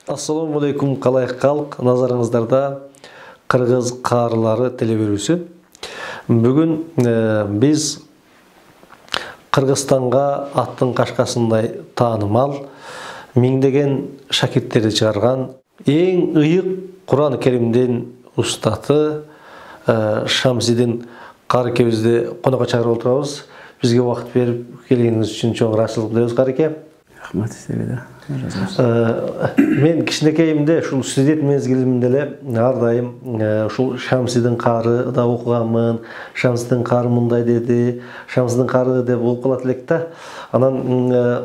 Ассаламу алейкум, қалай қалқ, назарыңыздарда Қырғыз қарылары телеберүүсү. Бүгін біз Қырғызстанға аттың қашқасындай таанымал, миңдеген шакирттерди чыгарган эң ыйык Куран Керимдин устаты Шамсидин Карекебизди конокко чыгарып отурабыз. Бизге убакыт берип келгениңиз үчүн чоң ыраазычылык билдиребиз, Кареке. Рахмат сизге да. Мен кичинекейимде ушул студент мезгилимде эле ар дайым ушул Шамсидин кары да окуганмын. Шамсидин кары мындай деди, Шамсидин кары деп окулат элек да. Анан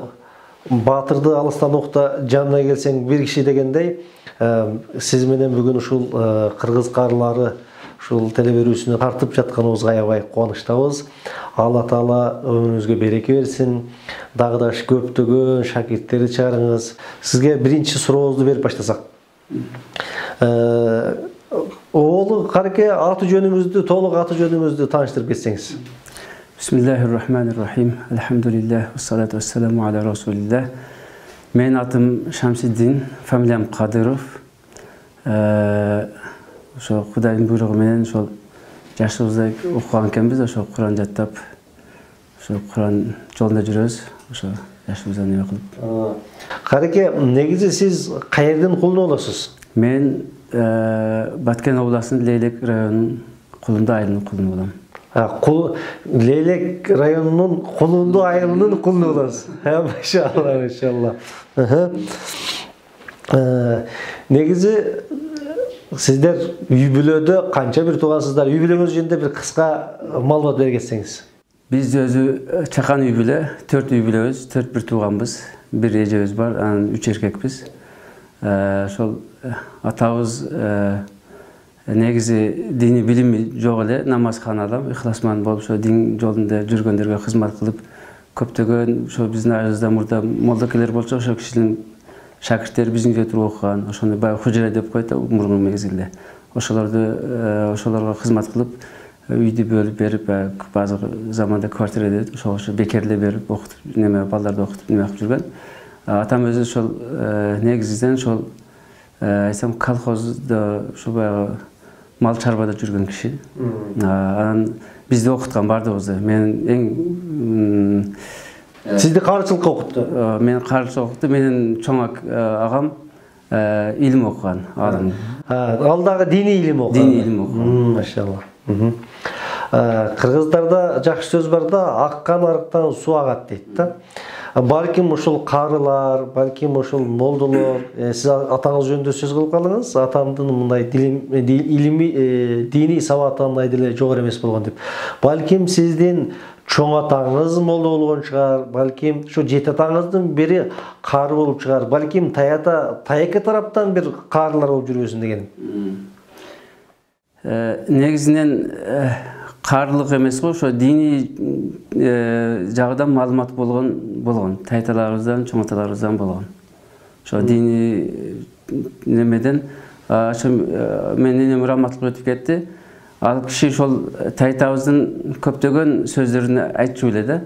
баатырды алыстан окута жанына келсең бир киши дегендей, сиз менен бүгүн ушул кыргыз карылары ушул телеберүүсүнө тартып жатканыбызга аябай кубанычтабыз. Алла Таала өмүрүңүзгө береке берсин. Дагы да көптөгөн шакирттерди чыгарыңыз. Сизге биринчи сурообузду берип баштасак. Оолу Кареке, аты жөнүңүздү, толук аты жөнүңүздү тааныштырып кетсеңиз. Бисмиллахир-рахманир-рахим. Алхамдулиллах, вассалату вассаламу аля расулиллах. Мен атым Шамсидин, фамилиям Кадыров. Ошо Кудайдын буйругу менен ошол жашыбызда окуган экенбиз, ошо Куран жаттап, ошо Куран жолунда жүрөбүз, ошо жашыбызда неме кылып. Кареке, негизи сиз каердин кулуну болосуз? Мен Баткен областынын Лейлек районунун Кулунду айылынын кулуну болом. Лейлек районунун Кулунду айылынын кулуну болосуз. Машалла, машалла. Негизи сиздер үй бүлөдө канча бир туугансыздар? Үй бүлөңүз жөнүндө бир кыска маалымат берип кетсеңиз. Биз өзү чакан үй бүлө, 4 үй бүлөбүз, 4 бир тууганбыз, бир эжебиз бар, анан 3 эркекпиз. Ошол атабыз негизи дини билими жок эле, намазхан адам, ихласман болуп, ошо дин жолунда жүргөндөргө кызмат кылып, көптөгөн ошо биздин айылыбызда мурда молдокелер болчу, ошо кишинин шакирттери биздин үйдө туруп окуган, ошону баягы хужера деп коет да мурунку мезгилде. Ошолорго кызмат кылып, үйдү бөлүп берип, баазы заманда квартира дейт, ошо бекерле берип, окутуп, неме балдарды окутуп, неме кылып жүргөн. Атам өзү ошол негизинен ошол айтсам колхоздо ошо баягы мал чарбада жүргөн киши. Анан бизди окуткан бардыгыбызды. Мен Сизди карычылыкка окутту? Мен карычылыкка окутту. Менин чоң агам илим окуган адам. Ал дагы дини илим окуган. Дини илим окуган. Машалла. Кыргыздарда жакшы сөз бар да, аккан арыктан суу агат дейт да. Балким ушул карылар, балким ушул молдолор, сиз атаңыз жөнүндө сөз кылып калдыңыз. Атамдын мындай дини сабаты андай деле жогору эмес болгон деп. Балким сиздин чоң атаңыз молдо болгон чыгар, балким ошо жети атаңыздын бири кары болуп чыгар, балким таяке тараптан бир карылар болуп жүрбөсүн деген. Негизинен карылык эмес го, ошо дини жагынан маалымат болгон. Тайталарыбыздан, чоң аталарыбыздан болгон. Ошо дини немеден ошо менин энем раматтылык өтүп кетти. Ал киши ошол тайтабыздын көптөгөн сөздөрүн айтчу эле да.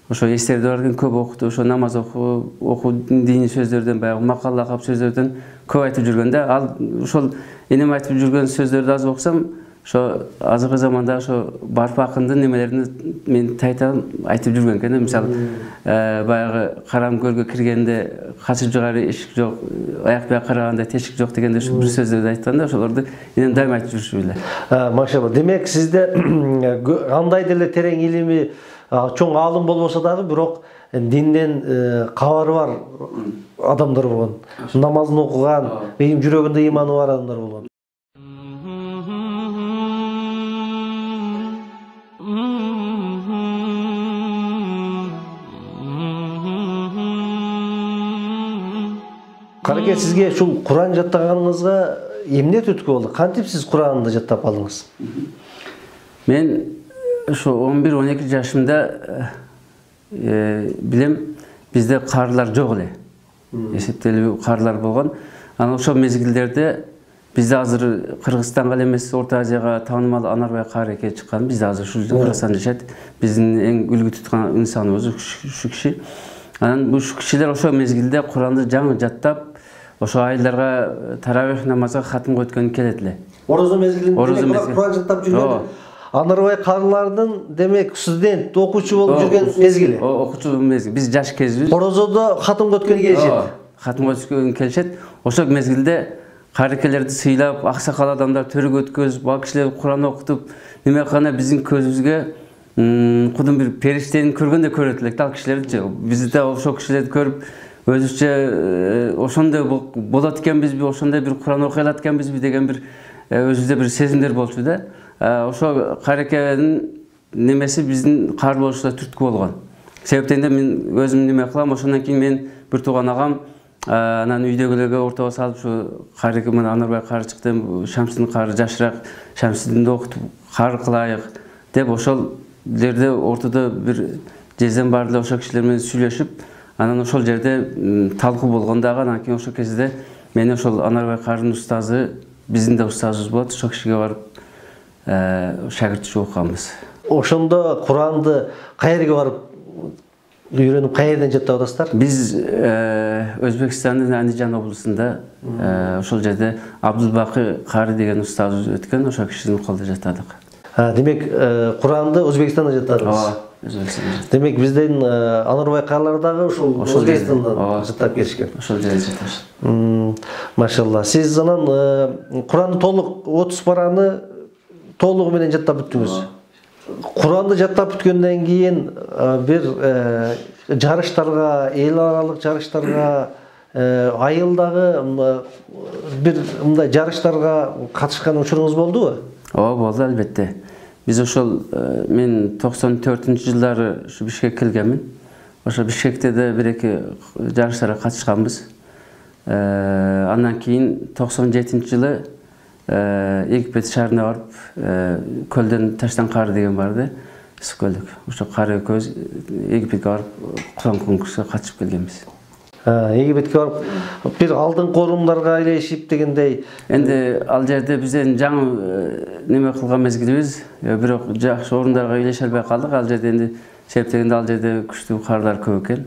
Ошо эстерде бар экен, көп окуту, ошо намаз окуу дини сөздөрдөн, баягы макал лакап сөздөрдөн көп айтып жүргөн да. Ал ошол энем айтып жүргөн сөздөрдү аз окусам, ошо азыркы заманда ошо барып акындын немелерин мен тайтам айтып жүргөн экен. Мисалы, баягы карам көлгө киргенде качып жыгар эшик жок, аяк бияк караганда тешик жок дегенде ушу бир сөздөрдү айткан да, ошолорду энем дайым айтып жүрүшү эле. Машалла. Демек сизде андай деле терең илими чоң аалым болбосо дагы, бирок динден кабары бар адамдар болгон. Намазын окуган, жүрөгүндө ыйманы бар адамдар болгон. Кареке, сизге ушул Куран жаттаганыңызга эмне түрткү болду? Кантип сиз Куранды жаттап алдыңыз? Мен ошо 11-12 жашымда билем, бизде карылар жок эле. Эсептелүү карылар болгон. Анан ошол мезгилдерде бизде азыр Кыргызстанга эле эмес, Орто Азияга таанымал Анарбай Кареке чыккан. Бизде азыр ушул Кыргызстанда жашайт. Биздин эң үлгү туткан инсаныбыз ушу киши. Анан ушу кишилер ошол мезгилде Куранды жаңы жаттап, ошо айылдарга таравих намазга хатымга өткөн келет эле. Орозо мезгилинде Куран жаттап жүргөн Анарбай карылардын демек студент, окуучу болуп жүргөн мезгили. Окуучу мезгил. Биз жаш кезбиз. Орозодо хатымга өткөн келишет. Хатымга өткөн келишет. Ошол мезгилде карекелерди сыйлап, аксакал адамдар төрөгө өткөзүп, ал кишилер Куран окутуп, неме кылганда биздин көзүбүзгө кудум бир периштени көргөндөй көрөт элек ал кишилерди. Биз да ошол кишилерди көрүп, өзүбүзчө ошондой болот экенбизби, ошондой бир Куран окуй алат экенбизби деген бир өзүбүздө бир сезимдер болчу да. Ошо карекенин немеси биздин каар болушубузга түрткү болгон. Себептен мен өзүм неме кылам, ошондон кийин мен бир тууган агам анан үйдөгүлөргө ортого салып ушу кареке менен Анарбай кары чыкты, Шамсидин кары жашыраак, Шамсидинди окутуп кары кылайык деп ошол жерде ортодо бир жездем бар эле, ошол кишилер менен сүйлөшүп, анан ошол жерде талкуу болгон дагы. Анан кийин ошол кезде мени ошол Анарбай карынын устазы, биздин да устазыбыз болот, ошол кишиге барып шагиртчилик окуганбыз. Ошондо Куранды каерге барып үйрөнүп, каерден жаттап атасыздар? Биз Өзбекстандын Андижан облусунда ошол жерде Абдулбакы кары деген устазыбыз өткөн, ошол кишинин колунда жаттадык. Демек Куранды Өзбекстанда жаттадыңыз? Өзбекстанда. Демек биздин Анарбай карлар дагы ушул Өзбекстандан жаттап келишкен. Ошол жерде жатташты. Машалла. Сиз анан Куранды толук 30 параны толугу менен жаттап бүттүңүз. Куранды жаттап бүткөндөн кийин бир жарыштарга, эл аралык жарыштарга, айылдагы бир мындай жарыштарга катышкан учуруңуз болдубу? Болду албетте. Биз ошол мен 94-жылдары ушу Бишкекке келгенмин. Ошо Бишкекте да бир-эки жарыштарга катышканбыз. Андан кийин 97-жылы Египет шаарына барып, көлдөн Таштан кары деген барды, Ысык-көлдүк. Ошо кары көз Египетке барып Куран конкурсуна катышып келгенбиз. Египетке барып бир алдыңкы орундарга айлешип дегендей. Энди ал жерде бизден жаңы неме кылган мезгилибиз, бирок жакшы орундарга айлеше албай калдык. Ал жерде энди себеп дегенде ал жерде күчтүү карлар көп экен.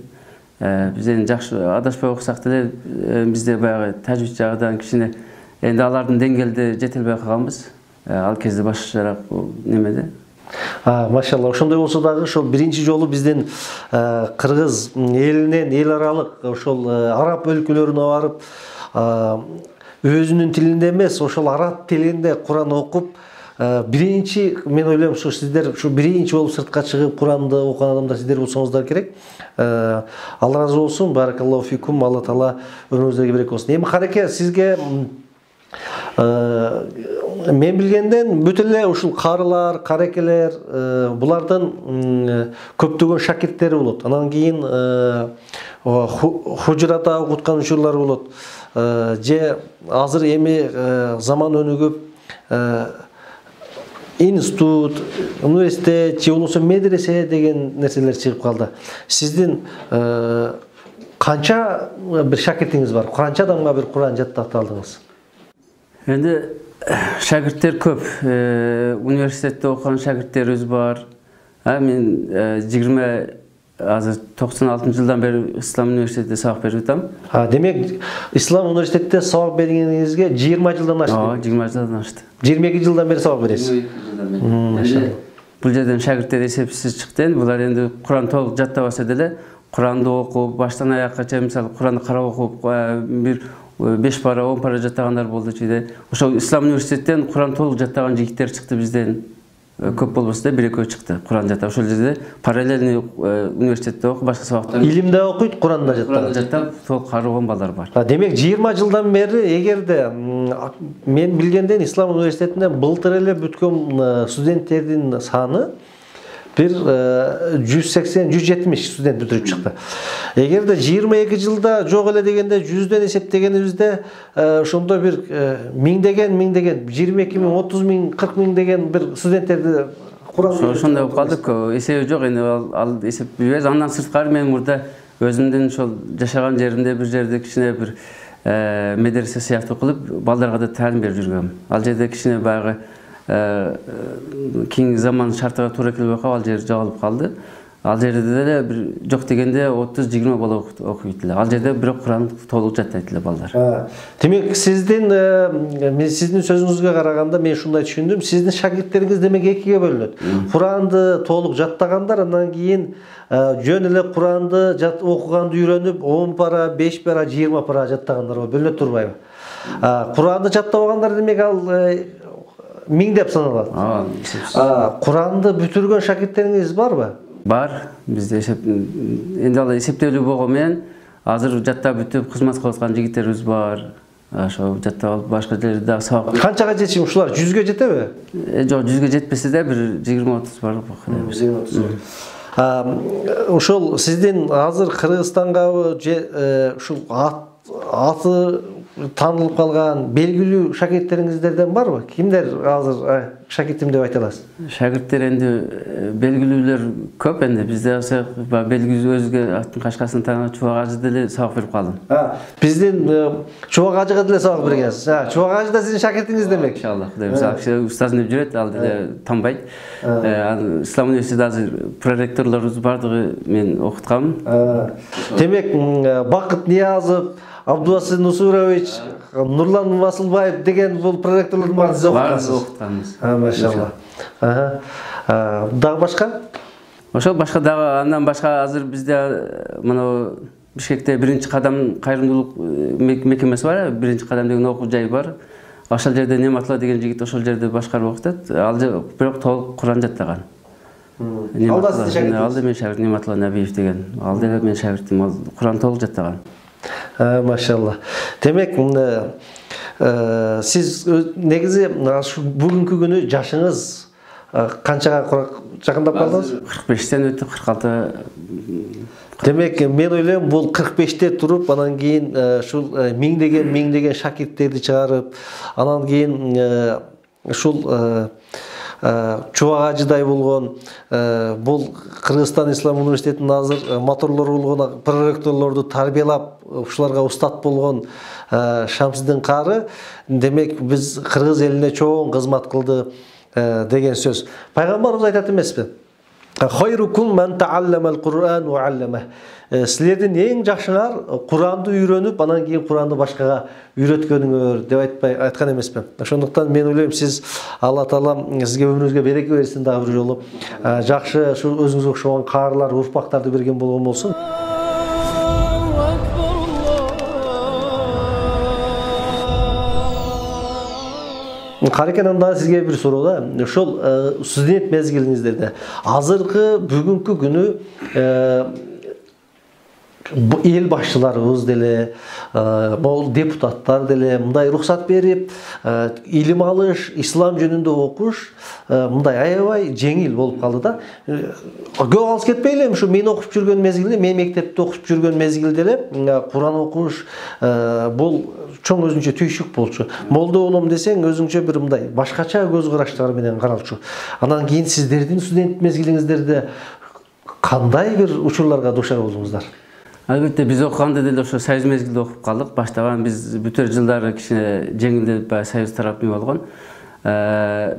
Биз энди жакшы адашпай окусак деле, бизде баягы тажвид жагынан кичине энди алардын деңгээлде жете албай калганбыз. Ал кезде башкачараак немеде. Машалла, ошондой болсо дагы ошол биринчи жолу биздин кыргыз элинен эл аралык ошол араб өлкөлөрүнө барып өзүнүн тилинде эмес, ошол араб тилинде Куран окуп, биринчи, мен ойлойм, ушу сиздер ушу биринчи болуп сыртка чыгып Куранды окуган адамдар сиздер болсоңуздар керек. Алла разы болсун, баракаллаху фикум, Алла таала өмүрүңүздөргө береке болсун. Эми Кареке, сизге мен билгенден бүт эле ушул карылар, карекелер, булардын көптөгөн шакирттери болот. Анан кийин Худжурата окуткан учурлар болот. Же азыр эми заман өнүгүп институт, университет, же болбосо медресе деген нерселер чыгып калды. Сиздин канча бир шакиртиңиз бар? Канча адамга бир Куран жаттата алдыңыз? Энди шагирттер көп. Университетте окуган шагирттерибиз бар. Мен 96-жылдан бери Ислам университетинде сабак берип атам. Демек, Ислам университетте сабак бергениңизге 20 жылдан ашты. 20 жылдан ашты. 22 жылдан бери сабак бересиз. 22 жылдан бери. Бул жерден шагирттер эсепсиз чыкты. Булар энди Куран толук жаттабаса деле, Куранды окуп, баштан аякка чейин мисалы Куранды карап окуп, бир 5 пара, 10 пара жаттагандар болду чейде. Ошол Ислам университеттен Куран толук жаттаган жигиттер чыкты бизден. Көп болбосо да бир-экөө чыкты Куран жаттап. Ошол жерде параллельный университетте окуп, башка сабактар. Илимде окуйт, Куранды жаттап. Куранды жаттап, толук карыган балдар бар. Демек 20 жылдан бери эгерде мен билгенден Ислам университетинде былтыр эле бүткөн студенттердин саны бир 180-170 студент бүтүрүп чыкты. Эгерде 22 жылда жок эле дегенде 100дөн эсептегенибизде ошондо бир миңдеген 22 миң, 30 миң, 40 миң деген бир студенттерди Куран ошондой болуп калдык. Эсеби жок, эми ал эсеп билбейбиз. Андан сырткары мен мурда өзүмдүн ошол жашаган жеримде бир жерде кичине бир медресе сыяктуу кылып, балдарга да таалим берип жүргөм. Ал жерде кичине баягы кийинки заман шартыга туура келбей калып, ал жер жабылып калды. Ал жерде деле бир жок дегенде 30-20 бала окуйт эле. Ал жерде бирок Куран толук жаттайт эле балдар. Демек сиздин мен сиздин сөзүңүзгө караганда мен ушундай түшүндүм. Сиздин шакирттериңиз демек экиге бөлүнөт. Куранды толук жаттагандар, андан кийин жөн эле Куранды окуганды үйрөнүп 10 пара, 5 пара, 20 пара жаттагандар бөлүнөт турбайбы? Куранды жаттабагандар демек ал миңдеп саналат. Куранды бүтүргөн шакирттериңиз барбы? Бар. Бизде энди ал эсептелүү болгон менен азыр жаттап бүтүп кызмат кылып аткан жигиттерибиз бар. Ошо жаттап алып башка жерлерде дагы сабак. Канчага жетиши ушулар 100гө жетеби? Жок, 100гө жетпесе да бир 20-30 бар. 20-30. Ошол сиздин азыр Кыргызстангабы же ушул аты танылып калган белгилүү шакирттериңиздерден барбы? Кимдер азыр шакиртим деп айта аласыз? Шакирттер энди белгилүүлөр көп энди. Бизде белгилүү өзгө аттын кашкасын таанып Чубак ажы деле сабак берип калдым. Биздин Чубак ажыга деле сабак бергенсиз. Чубак ажы да сиздин шакиртиңиз демек. Иншаллах. Кудайым устазым деп жүрөт, ал деле танбайт. Ислам университетинде азыр проректорлорубуз бардыгы мен окуткам. Демек Бакыт Ниязов, Абдубасир Нусурович, Нурлан Масылбаев деген бул проректорлордун баарын сиз окуткансыз. Машалла. Дагы башка? Ошол башка дагы андан башка азыр бизде мына Бишкекте биринчи кадам кайрымдуулук мекемеси бар, биринчи кадам деген окуу жай бар. Ошол жерде Нематулла деген жигит ошол жерде башкарып окутат. Ал бирок толук Куран жаттаган. Ал да сиздин шакиртиңиз? Ал да менин шакиртим Нематулла Набиев деген. Ал деле менин шакиртим, ал Куран толук жаттаган. Машалла. Демек, сиз негизи бүгүнкү күнү жашыңыз канчага жакындап калдыңыз? 45тен өтүп 46. Демек, мен ойлойм, бул 45те туруп, анан кийин ушул миңдеген шакирттерди чыгарып, анан кийин ушул Чубак ажыдай болгон, бул Кыргызстан Ислам университетинин азыр моторлору болгон проректорлорду тарбиялап, ушуларга устат болгон Шамсидин кары, демек биз кыргыз элине чоң кызмат кылды деген сөз. Пайгамбарыбыз айтат эмеспи? Хайрукум ман таалламал Кур'ан ва аллама. Силердин эң жакшыңар Куранды үйрөнүп, анан кийин Куранды башкага үйрөткөнүңөр деп айткан эмеспи? Ошондуктан мен ойлойм, сиз Алла Таалам сизге өмүрүңүзгө береке берсин дагы бир жолу. Жакшы ушу өзүңүзгө окшогон каарылар, урпактарды берген болгон болсун. Карекенен дагы сизге бир суроо да. Ошол студент мезгилиңиздерде азыркы бүгүнкү күнү эл башчыларыбыз деле, депутаттар деле мындай уруксат берип, илим алыш, ислам жөнүндө окуш мындай аябай жеңил болуп калды да. Көп алыс кетпей эле, ушу мен окуп жүргөн мезгилде, мен мектепте окуп жүргөн мезгилде эле Куран окуш бул чоң өзүнчө түйшүк болчу. Молдо болом десең, өзүңчө бир мындай башкача көз караштар менен каралчу. Анан кийин сиздердин студент мезгилиңиздерде кандай бир учурларга дуушар болдуңуздар? Албетте биз окуганда деле ошо союз мезгилде окуп калдык. Баштаган биз бүтөр жылдары кичине жеңилдеп союз тарапы болгон.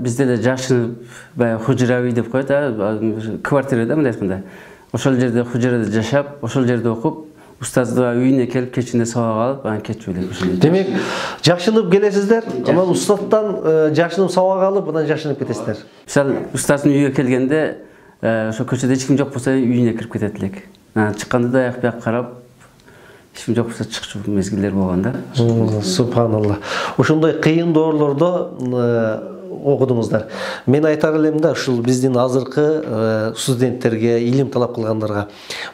Бизде эле жашынып, баягы хужрави деп коет, квартирада мындай айтканда. Ошол жерде хужрада жашап, ошол жерде окуп, устазга үйүнө келип кечинде сабак алып, анан кетчү элек. Демек, жашынып келесиздер, анан устаттан жашынып сабак алып, анан жашынып кетесиздер. Мисалы, устаздын үйүнө келгенде, ошо көчөдө эч ким жок болсо үйүнө кирип кетет элек. Чыкканда да аяк бияк карап, эч ким жок болсо чыкчу мезгилдер болгон да. Субханалла. Ошондой кыйын доорлордо окудуңуздар. Мен айтар элем да, ушул биздин азыркы студенттерге, илим талап кылгандарга,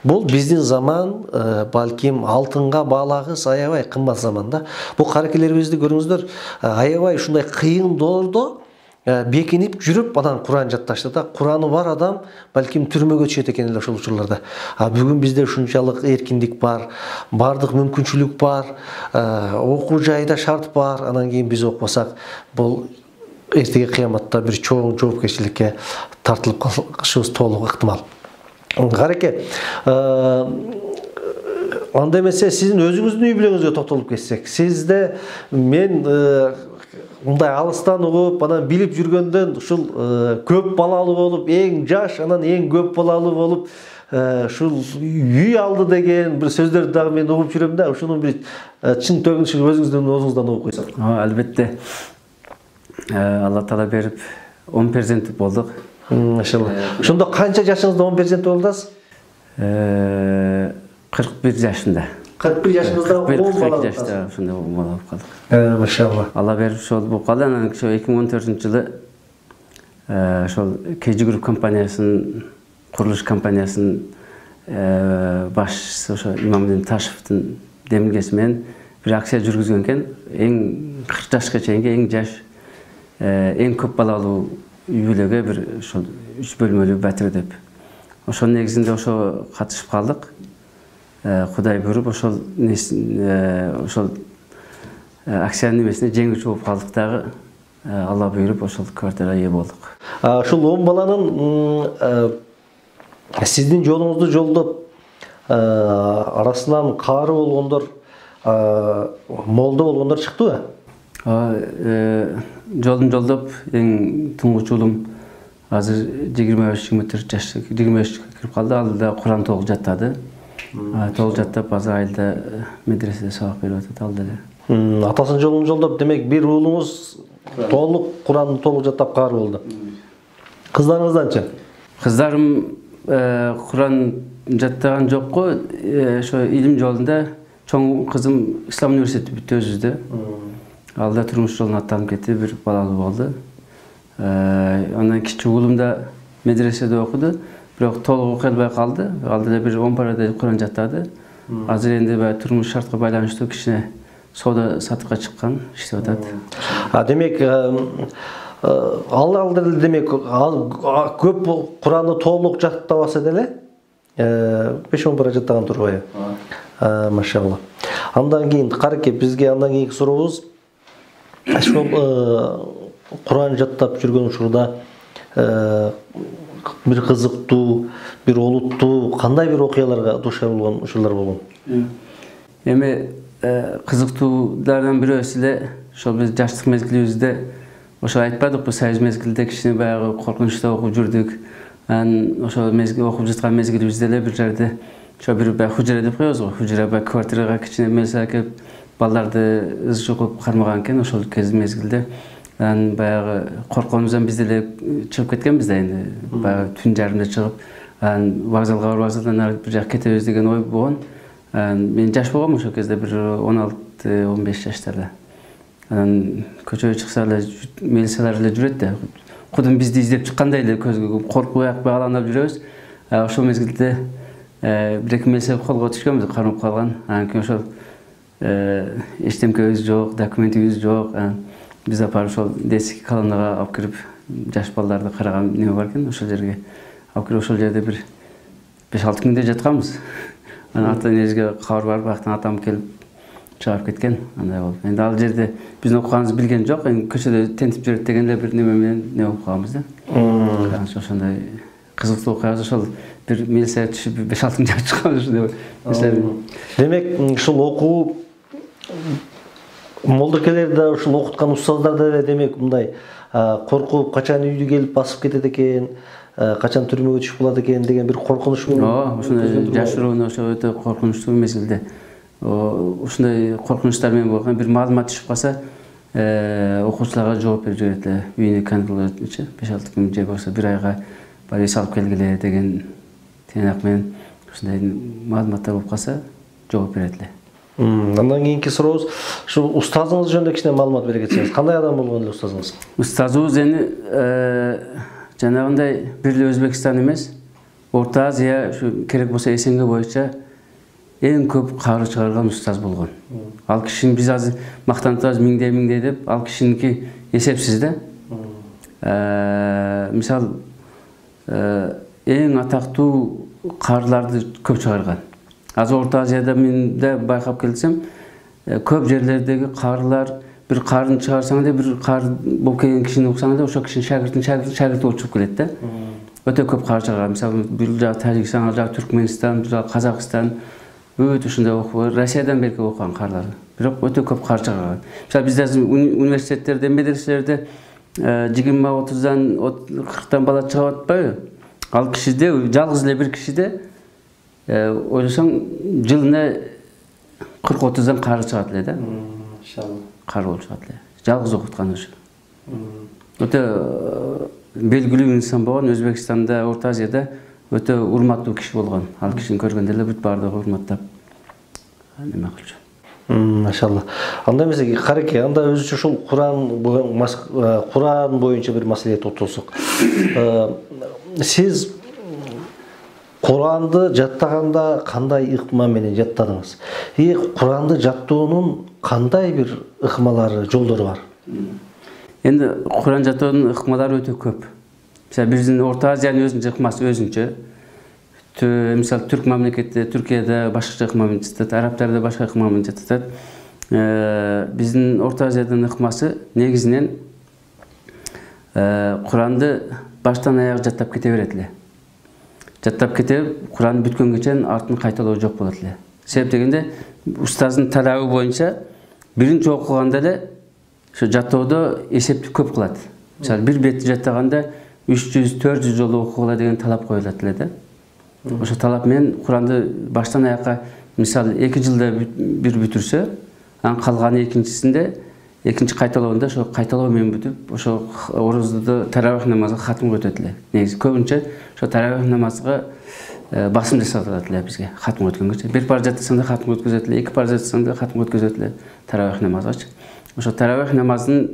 бул биздин заман балким алтынга баалагыс аябай кымбат заман да. Бул каракелерибизди көрүңүздөр, аябай ушундай кыйын доордо бекинип жүрүп, анан Куран жатташты да. Кураны бар адам балким түрмөгө түшөт экен эле ошол учурларда. Бүгүн бизде ушунчалык эркиндик бар, бардык мүмкүнчүлүк бар, окуу жайда шарт бар. Анан кийин биз окубасак, бул эртеги кыяматта бир чоң жоопкерчиликке тартылып калышыбыз толук ыктымал. Кареке, анда эмесе сиздин өзүңүздүн үй бүлөңүзгө токтолуп кетсек, сизде мен мындай алыстан угуп, анан билип жүргөндөн ушул көп балалуу болуп, эң жаш, анан эң көп балалуу болуп, ушул үй алды деген бир сөздөрдү дагы мен угуп жүрөм да, ушунун бир чын төгүнүшүн өзүңүздөн угуп койсоң. Албетте. Алла Таала берип 10 перзент болдук. Машалла. Ошондо канча жашыңызда 10 перзент болдуңуз? 41 жашында. 41 жашыңызда 10 бала 42 жашта ошондой болуп калдык. Машалла. Алла берип ошол болуп калды. Анан 2014-жылы ошол KG Group компаниясынын курулуш компаниясынын башчысы ошо Имамдин Ташевдин демилгеси менен бир акция жүргүзгөн экен. Эң 40 жашка чейинки эң жаш эң көп балалуу үй бүлөгө бир ошол 3 бөлмөлүү пәтер деп. Ошонун негизинде ошо катышып калдык. Кудай буйруп ошол акциянын немесине жеңүүчү болуп калдык дагы. Алла буйруп ошол квартирага ээ болдук. Ушул 10 баланын сиздин жолуңузду жолдоп арасынан кары болгондор, молдо болгондор чыктыбы? Жолун жолдоп эң туңгуч уулум азыр 23-24 жаш, 23 кирип калды. Ал да Куран толук жаттады. Толук жаттап азыр айылда медреседе сабак берип атат ал деле. Атасынын жолун жолдоп, демек бир уулуңуз толук Куранды толук жаттап кары болду. Кыздарыңызданчы? Кыздарым Куран жаттаган жокко, ошо илим жолунда чоң кызым Ислам университети бүттү өзүздө. Ал да турмуш жолуна аттанып кетти, бир балалуу болду. Анан кичи уулум да медреседе окуду, бирок толук окуй албай калды. Ал деле бир 10 парадай Куран жаттады. Азыр энди турмуш шартка байланыштуу кичине соода сатыкка чыккан, иштеп атат. Демек ал деле демек көп Куранды толук жаттабаса деле 5-10 пара жаттаган турбайбы? Машалла. Андан кийин караке бизге андан кийинки сурообуз Куран жаттап жүргөн учурда бир кызыктуу, бир олуттуу кандай бир окуяларга дуушар болгон учурлар болгон? Эми кызыктуулардан бирөөсү эле ошол биз жаштык мезгилибизде ошо айтпадыкпы, союз мезгилинде кичине баягы коркунучта окуп жүрдүк. Анан ошо мезгил окуп жаткан мезгилибизде эле бир жерде ошо бир хужура деп коебуз го, хужура баягы квартирага кичине мелиция келип балдарды ыз-чуу кылып кармаган экен ошол кез мезгилде. Анан баягы коркконубуздан биз деле чыгып кеткенбиз да, энди баягы түн жарымда чыгып, анан вокзалга барып вокзалдан бир жака кетебиз деген ой болгон. Мен жаш болгом ошол кезде бир 16-15 жаштарда. Анан көчөгө чыкса эле милициялар эле жүрөт да. Кудум бизди издеп чыккандай эле көзгө коркуп аякпай алаңдап жүрөбүз. Ошол мезгилде бир-эки милиция колго түшкөнбүз, кармап калган. Анан кийин ошол эчтемкебиз жок, документибиз жок. Биз апарып ошол детский колоннага алып кирип, жаш балдарды караган неме бар экен, ошол жерге алып кирип, ошол жерде бир 5-6 күндө жатканбыз. Анан ата-энебизге кабар барып, аяктан атам келип чыгарып кеткен, андай болуп. Энди ал жерде биздин окуганыбызды билген жок, эми көчөдө тентип жүрөт деген эле бир неме менен не болуп калганбыз да. Ошондой кызыктуу окуябыз, ошол бир милиция түшүп 5-6 күн жашап чыкканбыз. Демек, ушул окуу молдокелер да, ушул окуткан устаздар да демек мындай коркуп качан үйдү келип басып кетет экен, качан түрмөгө түшүп калат экен деген бир коркунуч менен. Ошондой жашырууну ошо өтө коркунучтуу мезгилде. Ушундай коркунучтар менен болгон бир маалымат түшүп калса, окуучуларга жооп берип жиберет эле. Үйүнө каникулчу 5-6 күн же болсо 1 айга барып эс алып келгиле деген тыянак менен ушундай маалыматтар болуп калса, жооп берет эле. Андан кийинки сурообуз, ушул устазыңыз жөнүндө кичине маалымат бере кетсеңиз. Кандай адам болгон эле устазыңыз? Устазыбыз эми жанагындай бир эле Өзбекстан эмес, Орто Азия, ушу керек болсо СНГ боюнча эң көп кары чыгарган устаз болгон. Ал кишини биз азыр мактанып атабыз, миңдей деп, ал кишиники эсепсиз да. Мисалы, эң атактуу карыларды көп чыгарган. Азыр Орто Азияда мен да байкап келсем, көп жерлердеги карылар, бир карын чыгарсаң да, бир кар болуп келген кишини уксаң да, ошол кишинин шагирти болуп чыгып келет да. Өтө көп кары чыгарган. Мисалы, бир жагы Тажикстан, ал жагы Түркмөнстан, бир жагы Казакстан, өтө ушундай окуп, Россиядан берки окуган карлар. Бирок өтө көп кары чыгарган. Мисалы, бизде университеттерде, медреселерде 20-30-дан 40-тан бала чыгып атпайбы? Ал кишиде жалгыз эле бир кишиде Ойласаң, жылына 40-30-дан қары шығат эле да. Қары болуп чыгат эле. Жалгыз окуткан ушу. Өтө белгилүү инсан болгон, Өзбекстанда, Орто Азияда өтө урматтуу киши болгон. Ал кишини көргөндө эле бүт бардыгы урматтап неме кылчу. Машалла. Анда эмесе кареке, анда өзүчө ушул Куран боюнча бир маселе токтолсок. Сиз Куранды жаттаганда кандай ыкма менен жаттадыңыз? Куранды жаттоонун кандай бир ыкмалары, жолдору бар? Енді Құран жаттаудың ықмалары өте көп. Mesela біздің Орта Азияның өзінің ықмасы өзінше. Мысалы түрк мемлекетте, Түркияда башқаша ықмамен жаттады, арабтарда башқа ықмамен жаттады. Біздің Орта Азияның ықмасы негізінен Құранды баштан аяқ жаттап кете береді. Жаттап кете, Құран бүткөнгечен артын кайталоо жок болот эле. Себеп дегенде, устаздын талабы боюнча биринчи окуганда эле şu жаттоодо эсепти көп кылат. Мисалы, бир бетти жаттаганда 300-400 жолу окугула деген талап коюлат эле да. Ошо талап менен Куранды баштан аякка, мисалы, 2 жылда бир бүтүрсө, анан калганы экинчи кайталоонда ошо кайталоо менен бүтүп, ошо орозду таравих намазга хатым өтөт эле. Негизи көбүнчө ошо таравих намазга басым жасалат эле бизге хатым өткөнгөчө. Бир пар жаттасаң да хатым өткөзөт эле, 2 пар жаттасаң да хатым өткөзөт эле таравих намазгачы. Ошо таравих намазынын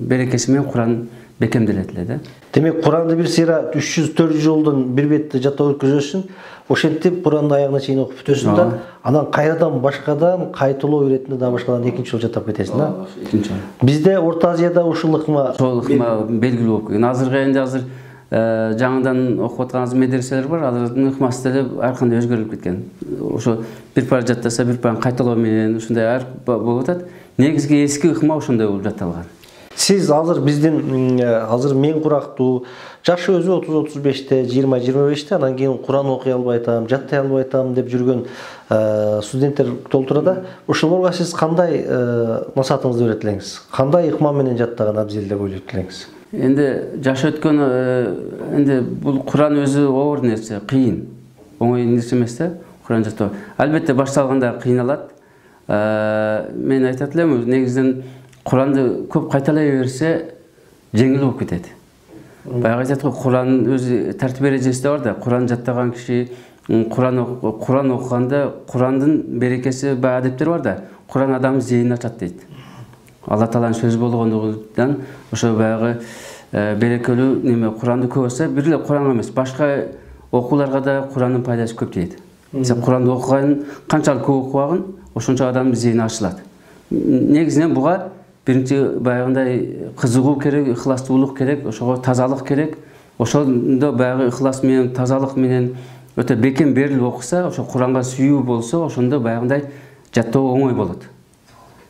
берекеси менен Куран бекемделет эле да. Демек, Куранды бир сыйра 300-400 жолдон бир бетти жаттап өткөзөсүң, ошентип Куранды аягына чейин окуп бүтөсүң да, анан кайрадан башкадан кайталоо иретинде да башкадан экинчи жол жаттап кетесиң да. Экинчи жол. Бизде Орто Азияда ушул ыкма белгилүү болуп кеткен. Азыр жаңыдан окуп аткан медреселер бар, алардын ыкмасы деле ар кандай өзгөрүлүп кеткен. Ошо бир пар жаттаса, бир пар кайталоо менен ушундай болуп атат. Негизги эски ыкма ошондой болуп жатталган. Сиз азыр биздин мен курактуу жашы өзү 30-35те, 20-25те, анан кийин Куран окуй албай атам, жаттай албай атам деп жүргөн студенттер толтурада. Ошолорго сиз кандай насаатыңызды берет элеңиз? Кандай ыкма менен жаттаган абзел деп ойлойт элеңиз? Энди жаш өткөн, энди бул Куран өзү оор нерсе, кыйын. Оңой нерсе эмес да, Куран жаттоо. Албетте башталганда кыйналат. Мен айтат элем, негизинен Куранды көп кайталай берсе жеңил болуп кетет. Баягы айтат го, Куранын өзү тартип эрежеси бар да, Куран жаттаган киши Куран окуганда Курандын берекеси баягы адептер бар да, Куран адамдын зейнин ачат дейт. Алла Тааланын сөзү болгондугунан ошо баягы берекелүү неме Куранды көп окуса, бир эле Куран эмес, башка окууларга да Курандын пайдасы көп дейт. Мисалы, Куранды окуган канчалык көп окуган, ошончо адамдын зейни ачылат. Негизинен буга биринчи баягындай кызыгуу керек, ыхластуулук керек, ошого тазалык керек. Ошондо баягы ыхлас менен, тазалык менен өтө бекем берилип окуса, ошо Куранга сүйүү болсо, ошондо баягындай жаттоо оңой болот.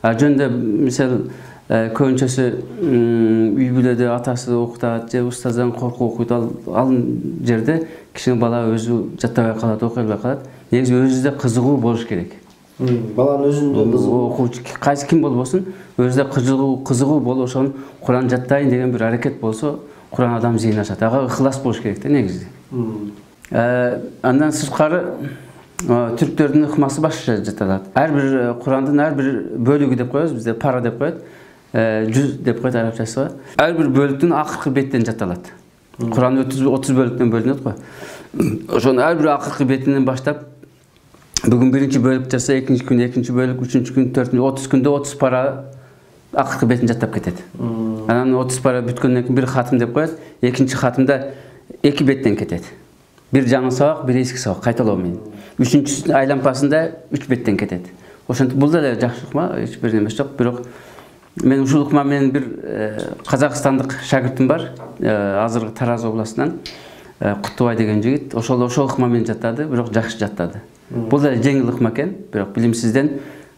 Жөнүндө мисалы көбүнчөсү үй бүлөдө атасы окутат же устаздан коркуп окуйт, ал жерде кичине бала өзү жаттабай калат, окуй албай калат. Негизи өзүдө кызыгуу болуш керек. Баланын өзүндө окуучу кайсы ким болбосун, өзүдө кызыгуу болуп, ошон Куран жаттайын деген бир аракет болсо, Куран адам зейин ачат. Ага ыхлас болуш керек да негизи. Андан сырткары түрктөрдүн ыкмасы башкача жатталат. Ар бир Курандын ар бир бөлүгү деп коебуз, бизде пара деп коет, жүз деп коет арабчасы. Ар бир бөлүктүн акыркы беттен жатталат. Куран 30 бөлүктөн бөлүнөт го. Ошонун ар бир акыркы бетинен баштап бүгүн биринчи бөлүк жаса, экинчи күн экинчи бөлүк, үчүнчү күн 30 күндө 30 пара акыркы бетин жаттап кетет. Анан 30 пара бүткөндөн кийин бир хатым деп коет, экинчи хатымда 2 беттен кетет. Бир жаңы сабак, бир эски сабак кайталоо менен. Үчүнчү айлампасында 3 беттен кетет. Ошентип бул деле жакшы ыкма, эч бир нерсе жок, бирок мен ушул ыкма менен бир казакстандык шагиртим бар, азыркы Тараз областынан, Кутубай деген жигит, ошол ыкма менен жаттады, бирок жакшы жаттады. Бул деле жеңил ыкма экен, бирок билимсизден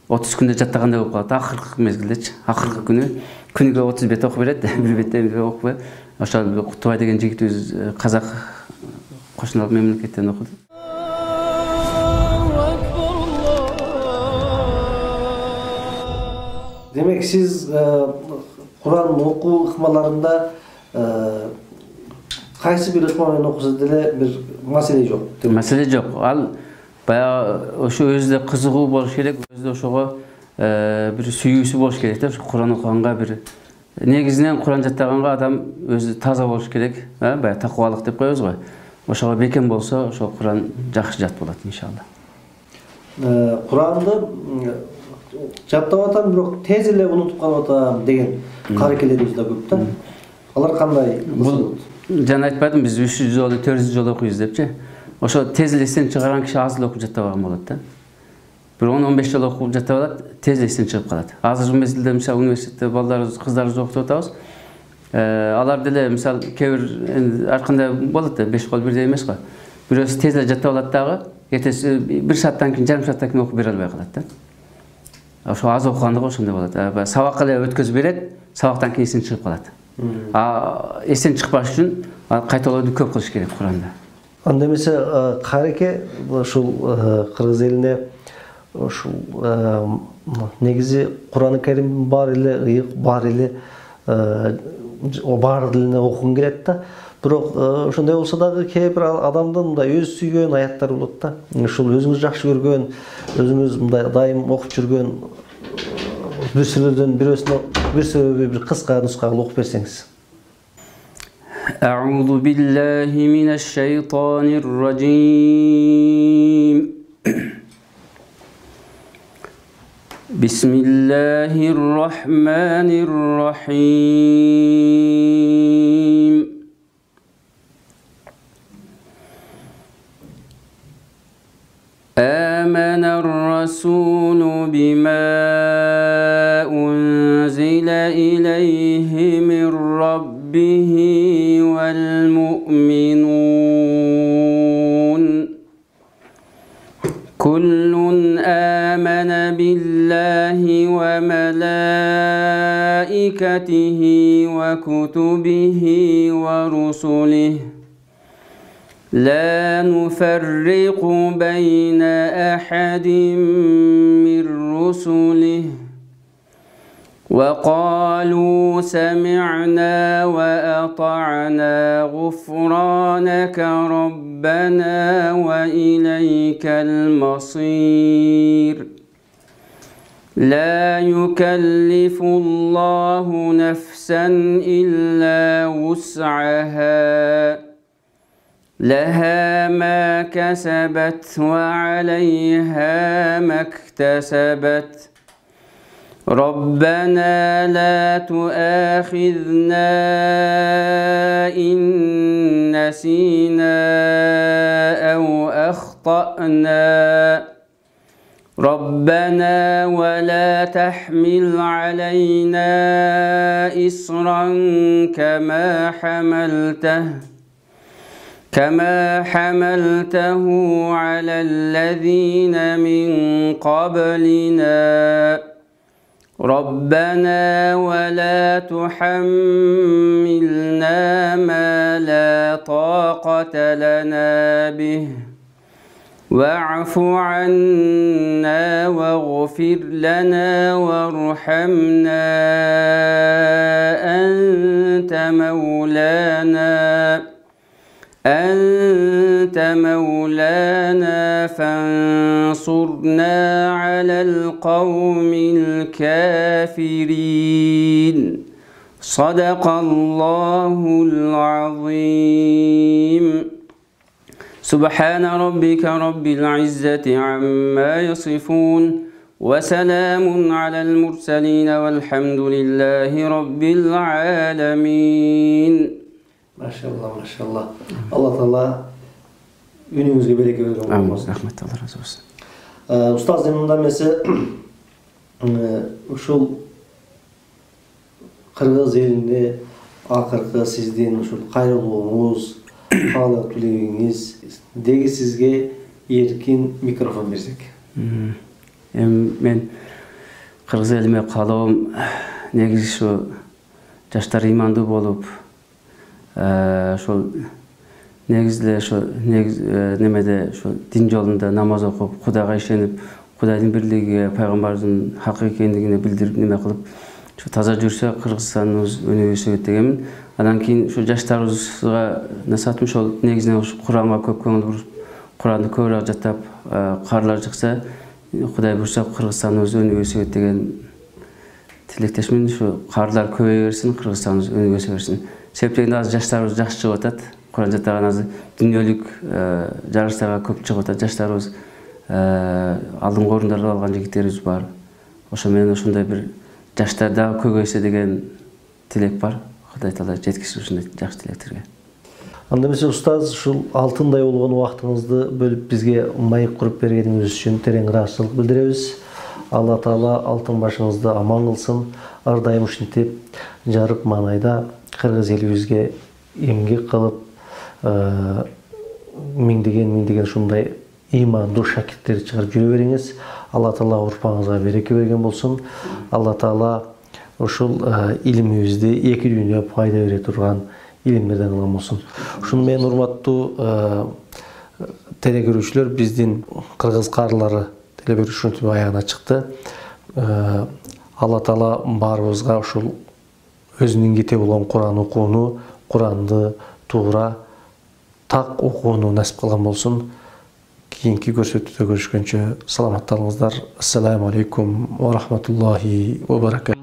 30 күндө жаттагандай болуп калат, акыркы мезгилдечи, акыркы күнүгө 30 бет окуп берет, бир беттен окуп. Ошол Кутубай деген жигитибиз казак кошуналык мемлекеттен окуду. Демек, сиз Куран окуу ыкмаларында кайсы бир ыкма менен окусаңыз деле бир маселе жок. Маселе жок. Ал баягы ошо өзүдө кызыгуу болуш керек, өзүдө ошого бир сүйүүсү болуш керек да. Ошо Кур'ан окуганга бир негизинен Кур'ан жаттаганга адам өзү таза болуш керек, баягы такыбалык деп коебуз го. Ошого бекем болсо, ошо Кур'ан жакшы жат болот иншалла. Кур'анды жаттап атам, бирок тез эле унутуп калып атам деген каракелерибиз да көп да. Алар кандай? Бул жана айтпадым, биз 300 жолу, 400 жолу окуйбуз депчи. Ошо тез эле эстен чыгарган киши аз эле окуп жаттабаган болот да. Bir 10-15 жыл окуп жаттап алат, тез эстен чыгып калат. Азыркы мезгилде мисалы университетте балдарыбыз, кыздарыбыз окутуп атабыз. Алар деле мисалы кээ бир ар кандай болот да, 5 кол бирдей эмес го. Бирөөсү тез эле жаттап алат дагы, эртеси 1 сааттан кийин, жарым сааттан кийин окуп бере албай калат да. Ошо аз окугандыгы ошондой болот. Сабак эле өткөзүп берет, сабактан кийин эстен чыгып калат. Эстен чыкпаш үчүн кайталоону көп кылыш керек Кур'анда. Анда эмесе кареке ушул кыргыз элине ушул негизи Кур'ан-ы Карим бар эле ыйык, бар эле бар тилине окугун келет да. Бирок ошондой болсо дагы кээ бир адамдын мындай өз сүйгөн аяттары болот да. Ушул өзүңүз жакшы көргөн, өзүңүз мындай дайым окуп жүргөн бир сүрөдөн бир сөзү бир кыска нуска кылып окуп берсеңиз. أعوذ بالله من الشيطان الرجيم بسم الله الرحمن الرحيم آمن الرسول بما أنزل إليه من ربه والمؤمنون كل آمن بالله وملائكته وكتبه ورسله لا نفرق بين أحد من رسله وقالوا سمعنا وأطعنا غفرانك ربنا وإليك المصير لا يكلف الله نفسا إلا وسعها لها ما كسبت وعليها ما اكتسبت ربنا لا تؤاخذنا إن نسينا أو أخطأنا ربنا ولا تحمل علينا إصرا كما حملته على الذين من قبلنا ربنا ولا تحملنا ما لا طاقة لنا به واعف عنا واغفر لنا وارحمنا أنت مولانا فانصرنا على القوم الكافرين صدق الله العظيم سبحان ربك رب العزة عما يصفون وسلام على المرسلين والحمد لله رب العالمين. Maşallah, maşallah. Allah Teala günümüzge bereket versin. Amin. Rahmet Allah razı olsun. Ustaz yanında mesela uşul Kırgız elinde akırkı sizden uşul kayrılığınız, halak tüleginiz degi sizge erkin mikrofon versek. Men Kırgız elime kalağım negisi şu жаштар имандуу болуп ошол негизде ошо немеде ошо дин жолунда намаз окуп, Кудайга ишенип, Кудайдын бирлиги, пайгамбардын хак экендигине билдирип неме кылып, ошо таза жүрсө Кыргызстаныбыз өнүгө өсөт дегенмин. Андан кийин ошо жаштарыбызга насаатым ошол негизинен ошо Куранга көп көңүл буруп, Құранды көбірек жаттап, қарлар шықса, Құдай бұйырса Қырғызстанымыз өніп өсе деген тілектешмен. Қарлар көбейе берсін, Қырғызстанымыз өніп өсе берсін. Себептен аз жаштарымыз жақсы шығып жатады. Құран жаттаған аз дүниелік жарыстарға көп шығып жатады. Жаштарымыз алдыңғы орындарды алған жігіттеріміз бар. Ошомен ошондай бір жаштарда көбейсе деген тілек бар. Құдай Таала жеткізсін ушундай жакшы тилектерге. Анда эмесе устаз, ушул алтындай болгон убактыңызды бөлүп бизге майык куруп бергениңиз үчүн терең ыраазычылык билдиребиз. Алла Таала алтын башыңызды аман кылсын. Ар дайым ушинтип жарык маанайда кыргыз элибизге эмгек кылып, миңдеген ушундай имандуу шакирттер чыгарып жүрө бериңиз. Алла Таала урпаңызга береке берген болсун. Алла Таала ушул илимибизди эки дүйнөгө пайда бере турган илимдерден кылган болсун. Ушуну менен урматтуу теле көрүүчүлөр, биздин кыргыз каарылары теле көрүүчүнүн аягына чыкты. Алла Таала баарыбызга ушул өзүнүн китеби болгон Куран окууну, Куранды туура так окууну насип кылган болсун. Кийинки көрсөтүүдө көрүшкөнчө саламатталыңыздар. Ассаламу алейкум ва рахматуллахи ва баракатух.